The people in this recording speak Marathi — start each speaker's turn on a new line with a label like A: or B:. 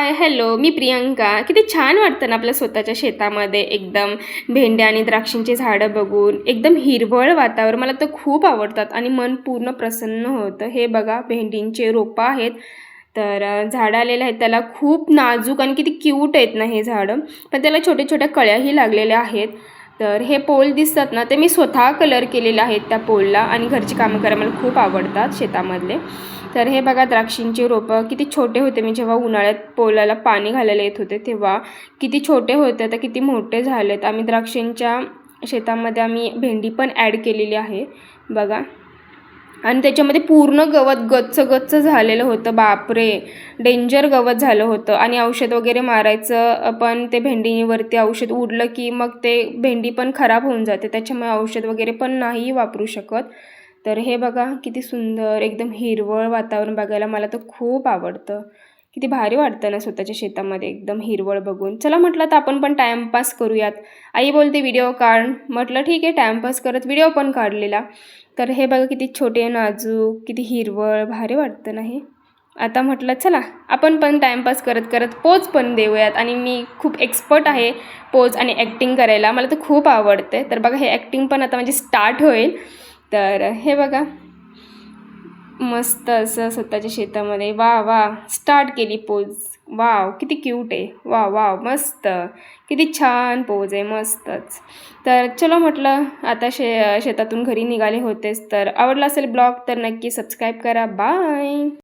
A: हाय हॅलो, मी प्रियंका. किती छान वाटतं ना आपल्या स्वतःच्या शेतामध्ये एकदम भेंड्या आणि द्राक्षांची झाडं बघून. एकदम हिरवळ वातावरण मला तर खूप आवडतात आणि मन पूर्ण प्रसन्न होतं. हे बघा भेंडींचे रोपं आहेत. तर झाडं आलेलं आहेत. त्याला खूप नाजूक आणि किती क्यूट आहेत ना हे झाडं. पण त्याला छोट्या छोट्या कळ्याही लागलेल्या आहेत. तर हे पोल दिसतात ना, ते मी स्वतः कलर केलेले आहेत त्या पोलला आणि घरची कामं करायला मला खूप आवडतात शेतामधले. तर हे बघा द्राक्षांची रोपं किती छोटे होते. मी जेव्हा उन्हाळ्यात पोलाला पाणी घालायला येत होते तेव्हा किती छोटे होते, आता किती मोठे झालेत. आम्ही द्राक्षांच्या शेतामध्ये आम्ही भेंडी पण ॲड केलेली आहे बघा. आणि त्याच्यामध्ये पूर्ण गवत गच्च गच्च झालेलं होतं. बापरे, डेंजर गवत झालं होतं. आणि औषध वगैरे मारायचं पण ते भेंडीवरती औषध उडलं की मग ते भेंडी पण खराब होऊन जाते, त्याच्यामुळे औषध वगैरे पण नाही वापरू शकत. तर हे बघा किती सुंदर एकदम हिरवळ वातावरण बघायला मला तर खूप आवडतं. किती भारी वाटतं ना स्वतःच्या शेतामध्ये एकदम हिरवळ बघून. चला म्हटलं तर आपण पण टाईमपास करूयात. आई बोलते व्हिडिओ काढ, म्हटलं ठीक आहे, टाईमपास करत व्हिडिओ पण काढलेला. तर हे बघा किती छोटे नाजूक, किती हिरवळ, भारी वाटतं ना हे. आता म्हटलं चला आपण पण टाईमपास करत करत पोज पण देऊयात. आणि मी खूप एक्सपर्ट आहे पोज आणि ॲक्टिंग करायला, मला तर खूप आवडते. तर बघा हे ॲक्टिंग पण आता म्हणजे स्टार्ट होईल. तर हे बघा मस्त असं स्वतःच्या शेतामध्ये वा वा स्टार्ट केली पोज. वाव किती क्यूट आहे. वा वाव मस्त, किती छान पोज आहे, मस्तच. तर चलो म्हटलं आता शेतातून घरी निघाले होतेच. तर आवडला असेल ब्लॉग तर नक्की सबस्क्राईब करा. बाय.